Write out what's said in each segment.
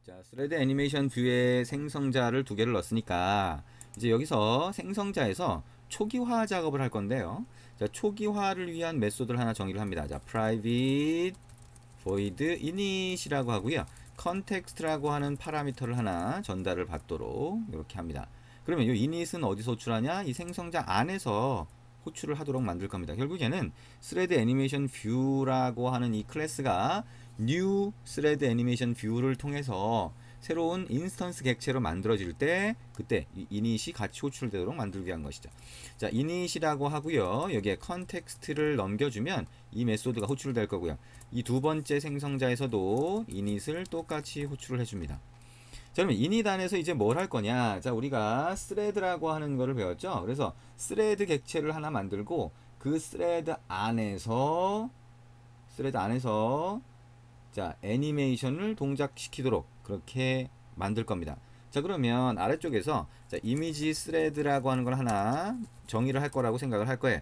자, 스레드 애니메이션 뷰에 생성자를 두 개를 넣었으니까 이제 여기서 생성자에서 초기화 작업을 할 건데요. 자, 초기화를 위한 메소드를 하나 정의를 합니다. 자, private void init이라고 하고요. context라고 하는 파라미터를 하나 전달을 받도록 이렇게 합니다. 그러면 이 init은 어디서 호출하냐? 이 생성자 안에서 호출을 하도록 만들 겁니다. 결국에는 스레드 애니메이션 뷰라고 하는 이 클래스가 new 스레드 애니메이션 뷰를 통해서 새로운 인스턴스 객체로 만들어질 때 그때 이 init이 같이 호출되도록 만들기 위한 것이죠. 자, init이라고 하고요. 여기에 context를 넘겨주면 이 메소드가 호출될 거고요. 이 두 번째 생성자에서도 init을 똑같이 호출을 해줍니다. 자, 그러면 init 안에서 이제 뭘 할 거냐? 자, 우리가 thread라고 하는 거를 배웠죠? 그래서 thread 객체를 하나 만들고 그 thread 안에서 자, 애니메이션을 동작시키도록 그렇게 만들 겁니다. 자, 그러면 아래쪽에서 자, 이미지 스레드라고 하는 걸 하나 정의를 할 거라고 생각을 할 거예요.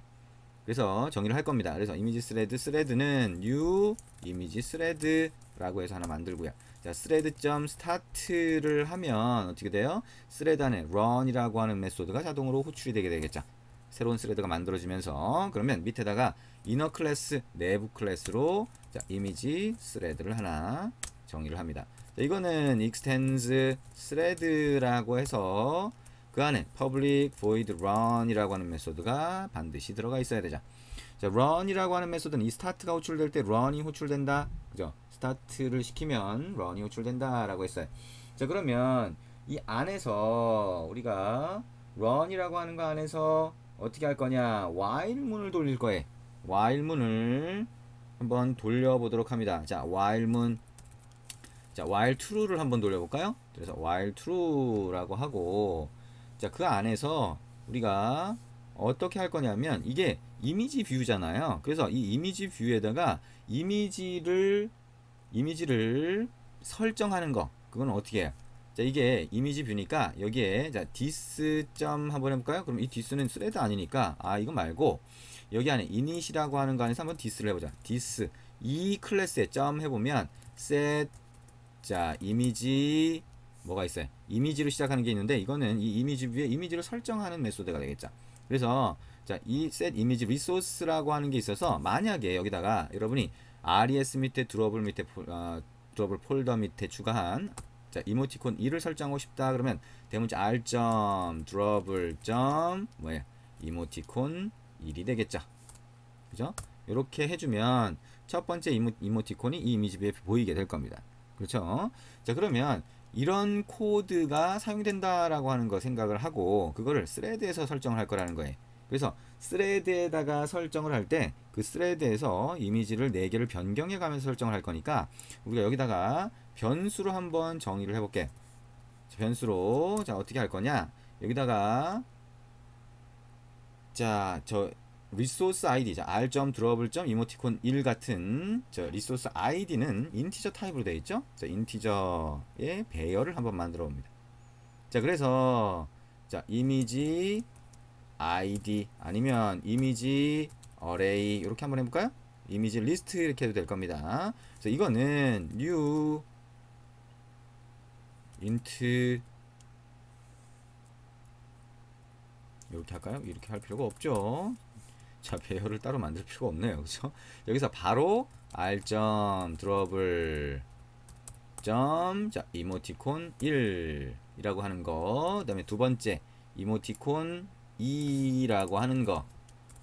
그래서 정의를 할 겁니다. 그래서 이미지 스레드는 new 이미지 스레드라고 해서 하나 만들고요. 자, thread.start를 하면 어떻게 돼요? 스레드 안에 run이라고 하는 메소드가 자동으로 호출이 되게 되겠죠. 새로운 스레드가 만들어지면서 그러면 밑에다가 이너 클래스 내부 클래스로 자, 이미지 스레드를 하나 정의를 합니다. 자, 이거는 extends thread라고 해서 그 안에 public void run이라고 하는 메소드가 반드시 들어가 있어야 되죠. 자, run이라고 하는 메소드는 이 start가 호출될 때 run이 호출된다. 그죠? start를 시키면 run이 호출된다 라고 했어요. 자, 그러면 이 안에서 우리가 run이라고 하는 거 안에서 어떻게 할 거냐? while 문을 돌릴 거예요. while 문을 한번 돌려보도록 합니다. 자, while 문. 자, while true를 한번 돌려볼까요? 그래서 while true라고 하고 자, 그 안에서 우리가 어떻게 할 거냐면 이게 이미지 뷰잖아요. 그래서 이 이미지 뷰에다가 이미지를 설정하는 거 그건 어떻게 해요? 자, 이게 이미지 뷰니까 여기에 자 this 점 한번 해볼까요? 그럼 이 this는 스레드 아니니까 이거 말고 여기 안에 init이라고 하는 거 안에서 한번 this를 해보자. this 이 클래스에 점 해보면 set 자 이미지 뭐가 있어요? 이미지로 시작하는 게 있는데 이거는 이 이미지 뷰에 이미지를 설정하는 메소드가 되겠죠. 그래서 자, 이 set 이미지 리소스라고 하는 게 있어서 만약에 여기다가 여러분이 res 밑에 드롭을 폴더 밑에 추가한 자, 이모티콘 2를 설정하고 싶다 그러면 대문자 r.drop을 뭐예요? 이모티콘 1이 되겠죠. 그죠? 이렇게 해주면 첫 번째 이모티콘이 이 이미지 뷰에 보이게 될 겁니다. 그렇죠? 자, 그러면 이런 코드가 사용된다라고 하는 거 생각을 하고 그거를 스레드에서 설정을 할 거라는 거예요. 그래서 스레드에다가 설정을 할 때 그 스레드에서 이미지를 4개를 변경해 가면서 설정을 할 거니까 우리가 여기다가 변수로 한번 정의를 해볼게. 변수로 자 어떻게 할 거냐? 여기다가 자 저 리소스 아이디 자 r.drop을 이모티콘 1 같은 저 리소스 아이디는 인티저 타입으로 되어 있죠. 자 인티저의 배열을 한번 만들어 봅니다. 자 그래서 자 이미지 id 아니면 이미지 array 이렇게 한번 해볼까요? 이미지 리스트 이렇게 해도 될 겁니다. 그래서 이거는 new int 이렇게 할까요? 이렇게 할 필요가 없죠. 자, 배열을 따로 만들 필요가 없네요. 그죠? 여기서 바로 r.drop을 자, 이모티콘 1 이라고 하는 거. 그 다음에 두 번째 이모티콘 2라고 하는 거.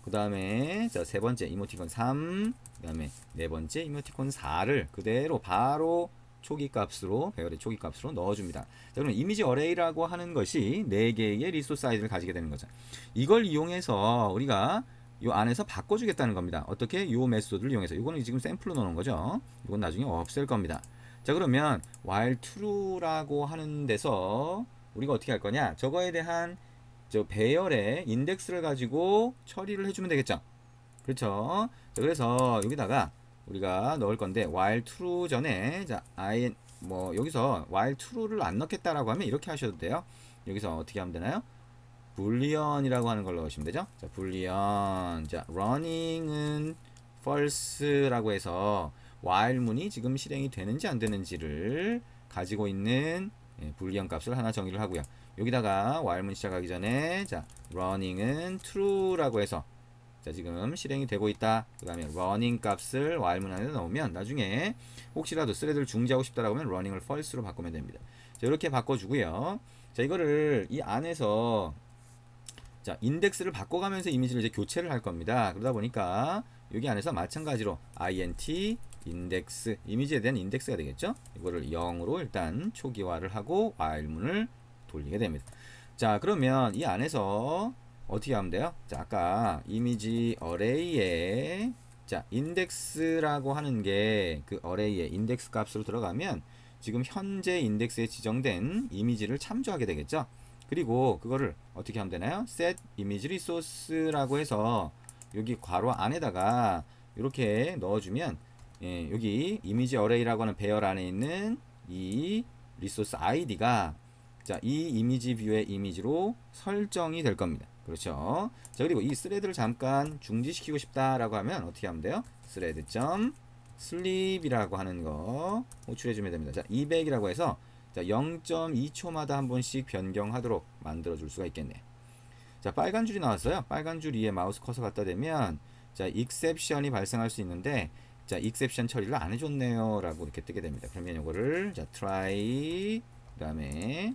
그 다음에 자, 세 번째 이모티콘 3. 그 다음에 네 번째 이모티콘 4를 그대로 바로 초기 값으로 배열의 초기 값으로 넣어줍니다. 자, 그러면 이미지 어레이라고 하는 것이 4개의 리소스 아이디를 가지게 되는 거죠. 이걸 이용해서 우리가 이 안에서 바꿔주겠다는 겁니다. 어떻게? 이 메소드를 이용해서. 이거는 지금 샘플로 넣는 거죠. 이건 나중에 없앨 겁니다. 자, 그러면 while true라고 하는 데서 우리가 어떻게 할 거냐? 저거에 대한 저 배열의 인덱스를 가지고 처리를 해주면 되겠죠. 그렇죠? 자, 그래서 여기다가 우리가 넣을 건데 while true 전에 자 여기서 while true를 안 넣겠다라고 하면 이렇게 하셔도 돼요. 여기서 어떻게 하면 되나요? 불리언이라고 하는 걸 넣으시면 되죠. 자, 불리언. 자, running은 false라고 해서 while 문이 지금 실행이 되는지 안 되는지를 가지고 있는 불리한 값을 하나 정의를 하고요. 여기다가 while문 시작하기 전에 자 running은 true라고 해서 자 지금 실행이 되고 있다. 그 다음에 running 값을 while문 안에 넣으면 나중에 혹시라도 스레드를 중지하고 싶다라고 하면 running을 false로 바꾸면 됩니다. 자 이렇게 바꿔주고요. 자 이거를 이 안에서 자 인덱스를 바꿔가면서 이미지를 이제 교체를 할 겁니다. 그러다 보니까 여기 안에서 마찬가지로 int 인덱스 이미지에 대한 인덱스가 되겠죠. 이거를 0으로 일단 초기화를 하고 while문을 돌리게 됩니다. 자 그러면 이 안에서 어떻게 하면 돼요? 자 아까 이미지 어레이에 자 인덱스라고 하는 게 그 어레이에 인덱스 값으로 들어가면 지금 현재 인덱스에 지정된 이미지를 참조하게 되겠죠. 그리고 그거를 어떻게 하면 되나요? set image resource라고 해서 여기 괄호 안에다가 이렇게 넣어주면 여기 이미지 어레이라고 하는 배열 안에 있는 이 리소스 아이디가 자, 이 이미지 뷰의 이미지로 설정이 될 겁니다. 그렇죠? 자, 그리고 이 스레드를 잠깐 중지시키고 싶다라고 하면 어떻게 하면 돼요? thread.sleep이라고 하는 거 호출해 주면 됩니다. 자, 200이라고 해서 자, 0.2초마다 한 번씩 변경하도록 만들어 줄 수가 있겠네요. 자, 빨간 줄이 나왔어요. 빨간 줄 위에 마우스 커서 갖다 대면 자, exception이 발생할 수 있는데 자, exception 처리를 안 해줬네요 라고 이렇게 뜨게 됩니다. 그러면 이거를 자, try 그 다음에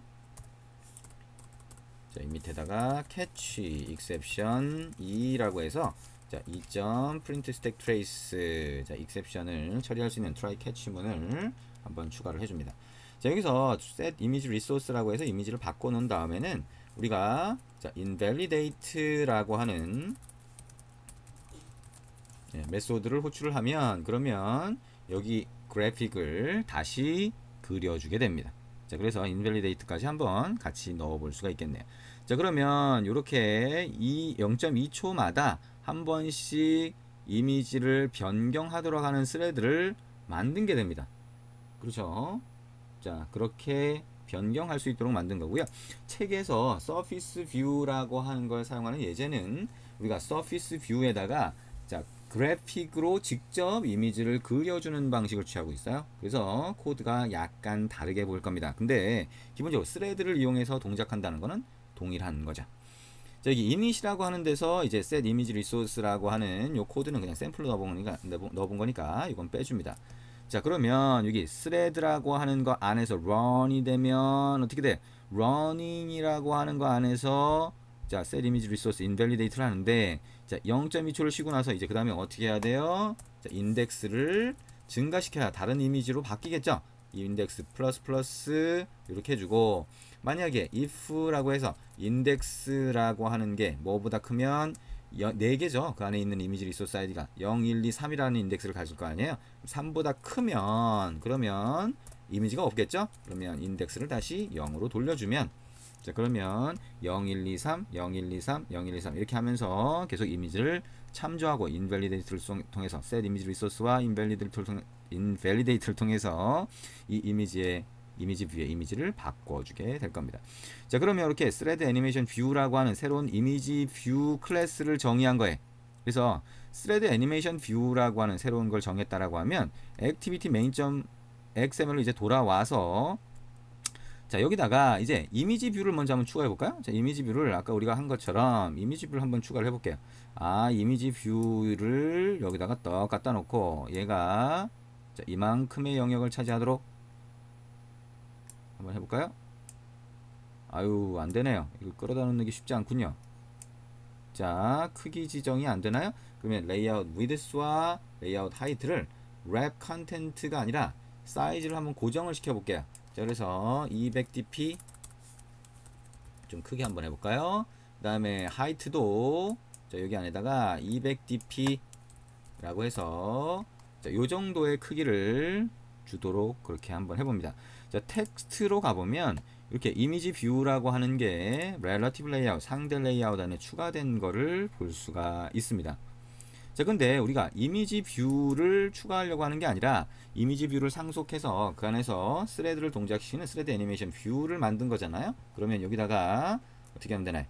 자, 이 밑에다가 catch exception 2라고 해서 자, 2.print stack trace 자, exception을 처리할 수 있는 try catch 문을 한번 추가를 해줍니다. 자, 여기서 set image resource라고 해서 이미지를 바꿔놓은 다음에는 우리가 자, invalidate라고 하는 메소드를 호출을 하면 그러면 여기 그래픽을 다시 그려주게 됩니다. 자, 그래서 invalidate까지 한번 같이 넣어볼 수가 있겠네요. 자, 그러면 이렇게 이 0.2초마다 한 번씩 이미지를 변경하도록 하는 스레드를 만든 게 됩니다. 그렇죠? 자, 그렇게 변경할 수 있도록 만든 거고요. 책에서 서피스 뷰라고 하는 걸 사용하는 예제는 우리가 서피스 뷰에다가 자, 그래픽으로 직접 이미지를 그려주는 방식을 취하고 있어요. 그래서 코드가 약간 다르게 보일 겁니다. 근데 기본적으로 스레드를 이용해서 동작한다는 거는 동일한 거죠. 자, 여기 init이라고 하는 데서 이제 set image resource라고 하는 요 코드는 그냥 샘플로 넣어본 거니까 이건 빼줍니다. 자, 그러면 여기 thread라고 하는 거 안에서 run이 되면 어떻게 돼? running이라고 하는 거 안에서 자, set image resource invalidate를 하는데 자, 0.2초를 쉬고 나서 이제 그 다음에 어떻게 해야 돼요? 자, 인덱스를 증가시켜야 다른 이미지로 바뀌겠죠? 이 인덱스 플러스 플러스 이렇게 해주고 만약에 if라고 해서 인덱스라고 하는 게 뭐보다 크면 4개죠. 그 안에 있는 이미지 리소스 아이디가 0, 1, 2, 3이라는 인덱스를 가질 거 아니에요. 3보다 크면 그러면 이미지가 없겠죠. 그러면 인덱스를 다시 0으로 돌려주면 자, 그러면 0, 1, 2, 3, 0, 1, 2, 3, 0, 1, 2, 3 이렇게 하면서 계속 이미지를 참조하고 invalidate를 통해서 set image resource와 invalidate를 통해서 이 이미지 뷰의 이미지를 바꿔주게 될 겁니다. 자, 그러면 이렇게 thread animation view라고 하는 새로운 이미지 뷰 클래스를 정의한 거예요. 그래서 thread animation view라고 하는 새로운 걸 정했다라고 하면 activity main.xml로 이제 돌아와서 자, 여기다가 이제 이미지 뷰를 먼저 한번 추가해 볼까요? 자, 이미지 뷰를 아까 우리가 한 것처럼 이미지 뷰를 한번 추가를 해 볼게요. 아, 이미지 뷰를 여기다가 떡 갖다 놓고 얘가 자, 이만큼의 영역을 차지하도록 한번 해볼까요? 아유, 안되네요. 이거 끌어다 놓는 게 쉽지 않군요. 자, 크기 지정이 안되나요? 그러면 레이아웃 위드스와 레이아웃 하이트를 랩 컨텐트가 아니라 사이즈를 한번 고정을 시켜 볼게요. 자, 그래서 200dp 좀 크게 한번 해볼까요? 그 다음에 하이트도 자, 여기 안에다가 200dp 라고 해서 자, 요 정도의 크기를 주도록 그렇게 한번 해봅니다. 자, 텍스트로 가보면 이렇게 이미지 뷰라고 하는 게 relative layout, 상대 레이아웃 안에 추가된 거를 볼 수가 있습니다. 자, 근데 우리가 이미지 뷰를 추가하려고 하는 게 아니라 이미지 뷰를 상속해서 그 안에서 스레드를 동작시키는 스레드 애니메이션 뷰를 만든 거잖아요. 그러면 여기다가 어떻게 하면 되나요?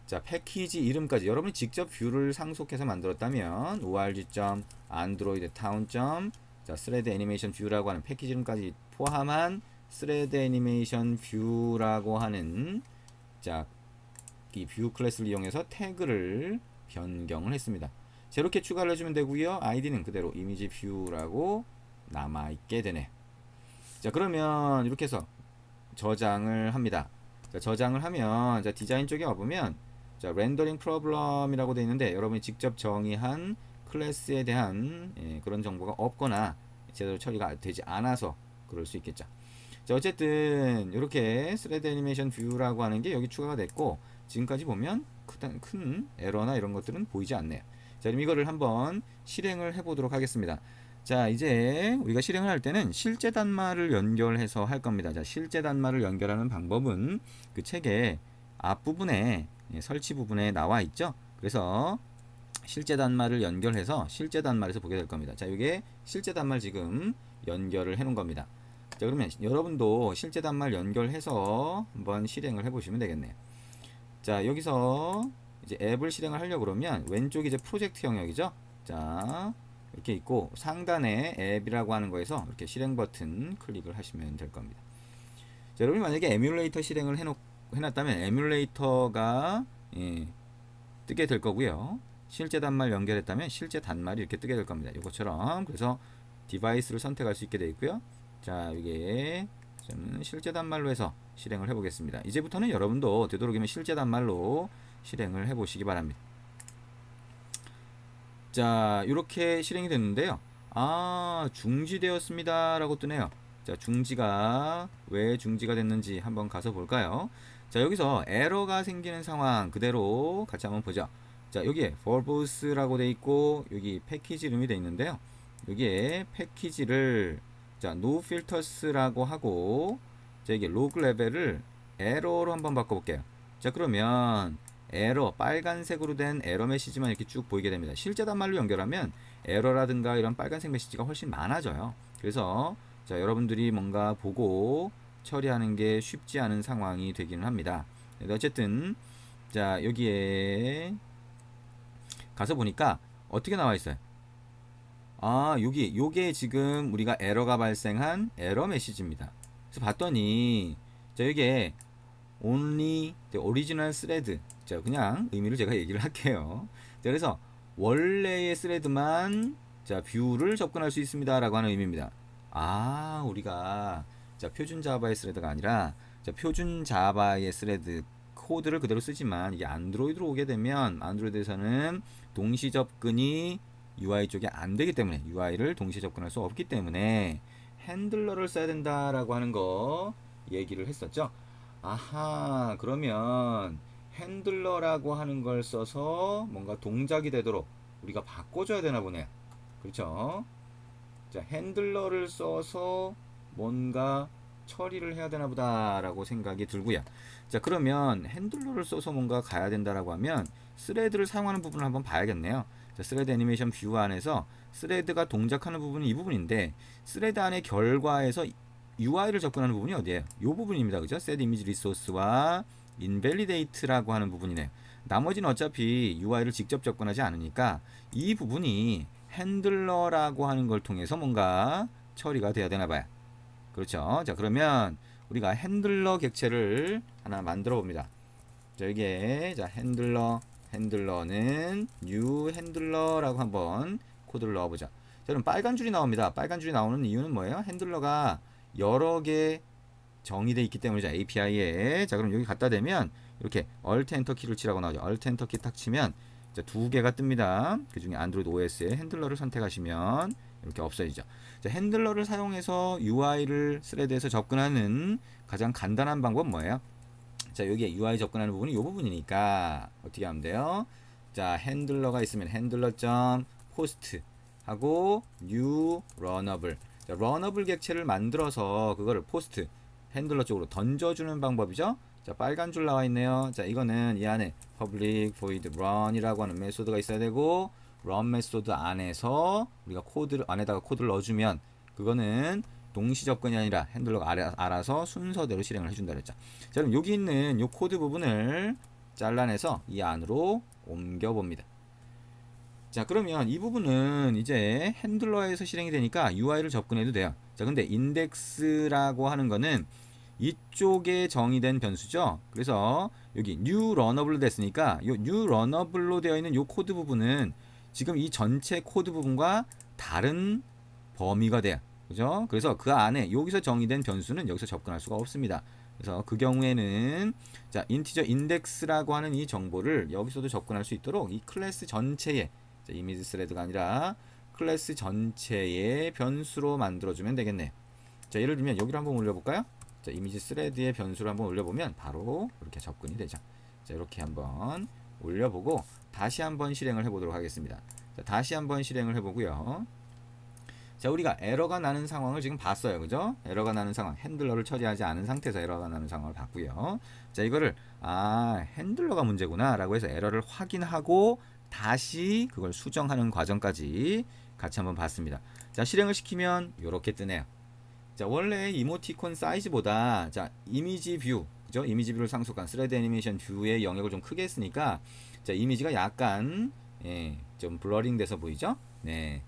자, 패키지 이름까지 여러분이 직접 뷰를 상속해서 만들었다면 org.androidtown. 자, 스레드 애니메이션 뷰라고 하는 패키지 이름까지 포함한 스레드 애니메이션 뷰라고 하는 자, 이 뷰 클래스를 이용해서 태그를 변경을 했습니다. 자, 이렇게 추가를 해주면 되고요. 아이디는 그대로 이미지 뷰라고 남아있게 되네. 자, 그러면 이렇게 해서 저장을 합니다. 자, 저장을 하면 자, 디자인 쪽에 와보면 자, 렌더링 프로블럼이라고 되어 있는데 여러분이 직접 정의한 클래스에 대한 그런 정보가 없거나 제대로 처리가 되지 않아서 그럴 수 있겠죠. 자, 어쨌든 이렇게 스레드 애니메이션 뷰라고 하는 게 여기 추가가 됐고 지금까지 보면 큰 에러나 이런 것들은 보이지 않네요. 자, 그럼 이거를 한번 실행을 해 보도록 하겠습니다. 자, 이제 우리가 실행을 할 때는 실제 단말을 연결해서 할 겁니다. 자, 실제 단말을 연결하는 방법은 그 책의 앞부분에 설치 부분에 나와 있죠. 그래서 실제 단말을 연결해서 실제 단말에서 보게 될 겁니다. 자, 이게 실제 단말 지금 연결을 해 놓은 겁니다. 자, 그러면 여러분도 실제 단말 연결해서 한번 실행을 해 보시면 되겠네요. 자, 여기서 이제 앱을 실행을 하려고 그러면 왼쪽이 이제 프로젝트 영역이죠. 자, 이렇게 있고 상단에 앱이라고 하는 거에서 이렇게 실행 버튼 클릭을 하시면 될 겁니다. 자, 여러분이 만약에 에뮬레이터 실행을 해놨다면 에뮬레이터가 뜨게 될 거고요. 실제 단말 연결했다면 실제 단말이 이렇게 뜨게 될 겁니다. 이것처럼. 그래서 디바이스를 선택할 수 있게 되어 있고요. 자, 이게 저는 실제 단말로 해서 실행을 해 보겠습니다. 이제부터는 여러분도 되도록이면 실제 단말로 실행을 해 보시기 바랍니다. 자, 이렇게 실행이 됐는데요. 아, 중지되었습니다 라고 뜨네요. 자, 중지가 왜 중지가 됐는지 한번 가서 볼까요? 자, 여기서 에러가 생기는 상황 그대로 같이 한번 보죠. 자, 여기에 verbose라고 돼 있고 여기 패키지 이름이 돼 있는데요. 여기에 패키지를 자, no filters라고 하고 자, 이게 로그 레벨을 에러로 한번 바꿔볼게요. 자, 그러면 에러, 빨간색으로 된 에러 메시지만 이렇게 쭉 보이게 됩니다. 실제 단말로 연결하면 에러라든가 이런 빨간색 메시지가 훨씬 많아져요. 그래서 자, 여러분들이 뭔가 보고 처리하는 게 쉽지 않은 상황이 되기는 합니다. 어쨌든 자, 여기에 가서 보니까 어떻게 나와 있어요? 아, 요게 지금 우리가 에러가 발생한 에러 메시지입니다. 그래서 봤더니 자, 이게 only the original thread. 자, 그냥 의미를 제가 얘기를 할게요. 자, 그래서 원래의 스레드만 자, 뷰를 접근할 수 있습니다 라고 하는 의미입니다. 아, 우리가 자, 표준 자바의 스레드가 아니라 자, 표준 자바의 스레드 코드를 그대로 쓰지만 이게 안드로이드로 오게 되면 안드로이드에서는 동시 접근이 UI 쪽에 안 되기 때문에 UI를 동시에 접근할 수 없기 때문에 핸들러를 써야 된다라고 하는 거 얘기를 했었죠. 아하, 그러면 핸들러라고 하는 걸 써서 뭔가 동작이 되도록 우리가 바꿔줘야 되나 보네요. 그렇죠? 자, 핸들러를 써서 뭔가 처리를 해야 되나 보다라고 생각이 들고요. 자, 그러면 핸들러를 써서 뭔가 가야 된다라고 하면 스레드를 사용하는 부분을 한번 봐야겠네요. 자, 스레드 애니메이션 뷰 안에서 스레드가 동작하는 부분이 이 부분인데 스레드 안의 결과에서 UI를 접근하는 부분이 어디예요? 이 부분입니다. 그죠? set image resource와 invalidate라고 하는 부분이네요. 나머지는 어차피 UI를 직접 접근하지 않으니까 이 부분이 핸들러라고 하는 걸 통해서 뭔가 처리가 돼야 되나 봐요. 그렇죠? 자, 그러면 우리가 핸들러 객체를 하나 만들어 봅니다. 자, 여기에 자, 핸들러는 new 핸들러라고 한번 코드를 넣어 보자. 자, 그럼 빨간 줄이 나옵니다. 빨간 줄이 나오는 이유는 뭐예요? 핸들러가 여러 개 정의되어 있기 때문이죠. API에. 자, 그럼 여기 갖다 대면 이렇게 Alt Enter 키를 치라고 나오죠. Alt Enter 키 딱 치면 자, 두 개가 뜹니다. 그 중에 안드로이드 OS의 핸들러를 선택하시면 이렇게 없어지죠. 자, 핸들러를 사용해서 UI를 스레드에서 접근하는 가장 간단한 방법은 뭐예요? 자, 여기에 UI 접근하는 부분이 이 부분이니까 어떻게 하면 돼요? 자, 핸들러가 있으면 핸들러.post 하고 new runnable. 자, runnable 객체를 만들어서 그거를 post 핸들러 쪽으로 던져주는 방법이죠. 자, 빨간 줄 나와 있네요. 자, 이거는 이 안에 public void run이라고 하는 메소드가 있어야 되고 run 메소드 안에서 우리가 안에다가 코드를 넣어주면 그거는 동시 접근이 아니라 핸들러가 알아서 순서대로 실행을 해준다 그랬죠. 자, 그럼 여기 있는 이 코드 부분을 잘라내서 이 안으로 옮겨 봅니다. 자, 그러면 이 부분은 이제 핸들러에서 실행이 되니까 UI를 접근해도 돼요. 자, 근데 인덱스라고 하는 거는 이쪽에 정의된 변수죠. 그래서 여기 new runnable로 됐으니까 이 new runnable로 되어 있는 이 코드 부분은 지금 이 전체 코드 부분과 다른 범위가 돼요. 그죠? 그래서 그 안에 여기서 정의된 변수는 여기서 접근할 수가 없습니다. 그래서 그 경우에는 자, 인티저 인덱스라고 하는 이 정보를 여기서도 접근할 수 있도록 이 클래스 전체에 이미지 스레드가 아니라 클래스 전체의 변수로 만들어주면 되겠네요. 자, 예를 들면 여기를 한번 올려볼까요? 자, 이미지 스레드의 변수를 한번 올려보면 바로 이렇게 접근이 되죠. 자, 이렇게 한번 올려보고 다시 한번 실행을 해보도록 하겠습니다. 자, 다시 한번 실행을 해보고요. 자, 우리가 에러가 나는 상황을 지금 봤어요. 그죠? 에러가 나는 상황, 핸들러를 처리하지 않은 상태에서 에러가 나는 상황을 봤고요. 자, 이거를 핸들러가 문제구나 라고 해서 에러를 확인하고 다시 그걸 수정하는 과정까지 같이 한번 봤습니다. 자, 실행을 시키면 이렇게 뜨네요. 자, 원래 이모티콘 사이즈보다 자, 이미지 뷰, 그죠? 이미지 뷰를 상속한 스레드 애니메이션 뷰의 영역을 좀 크게 했으니까 자, 이미지가 약간 좀 블러링 돼서 보이죠? 네.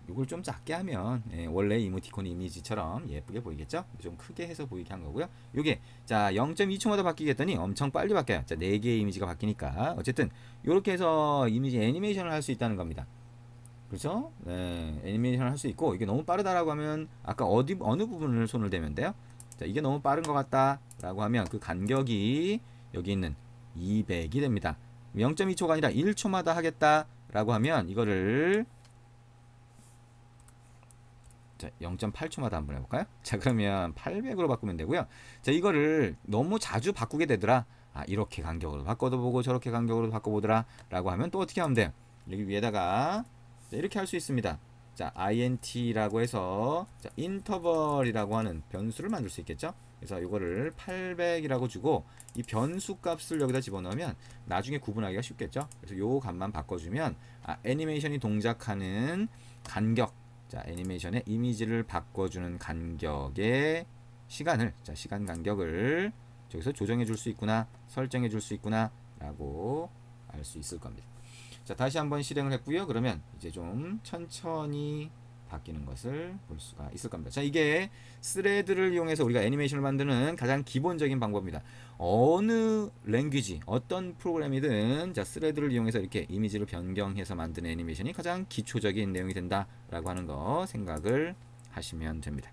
이걸 좀 작게 하면 원래 이모티콘 이미지처럼 예쁘게 보이겠죠? 좀 크게 해서 보이게 한 거고요. 요게 자 0.2초마다 바뀌게 했더니 엄청 빨리 바뀌어요. 자 4개의 이미지가 바뀌니까 어쨌든 이렇게 해서 이미지 애니메이션을 할 수 있다는 겁니다. 그렇죠? 네, 애니메이션을 할 수 있고 이게 너무 빠르다라고 하면 아까 어느 부분을 손을 대면 돼요? 자 이게 너무 빠른 것 같다라고 하면 그 간격이 여기 있는 200이 됩니다. 0.2초가 아니라 1초마다 하겠다라고 하면 이거를 자, 0.8초마다 한번 해볼까요? 자, 그러면 800으로 바꾸면 되고요. 자, 이거를 너무 자주 바꾸게 되더라. 이렇게 간격으로 바꿔도 보고 저렇게 간격으로 바꿔보더라. 라고 하면 또 어떻게 하면 돼요? 여기 위에다가 자, 이렇게 할 수 있습니다. 자, int라고 해서 자, 인터벌이라고 하는 변수를 만들 수 있겠죠? 그래서 이거를 800이라고 주고 이 변수 값을 여기다 집어넣으면 나중에 구분하기가 쉽겠죠? 그래서 요 값만 바꿔주면 애니메이션이 동작하는 간격 자, 애니메이션의 이미지를 바꿔주는 간격의 시간을, 자, 시간 간격을 저기서 조정해 줄 수 있구나, 설정해 줄 수 있구나, 라고 알 수 있을 겁니다. 자, 다시 한번 실행을 했고요. 그러면 이제 좀 천천히 바뀌는 것을 볼 수가 있을 겁니다. 자, 이게 스레드를 이용해서 우리가 애니메이션을 만드는 가장 기본적인 방법입니다. 어느 랭귀지, 어떤 프로그램이든 자, 스레드를 이용해서 이렇게 이미지를 변경해서 만드는 애니메이션이 가장 기초적인 내용이 된다라고 하는 거 생각을 하시면 됩니다.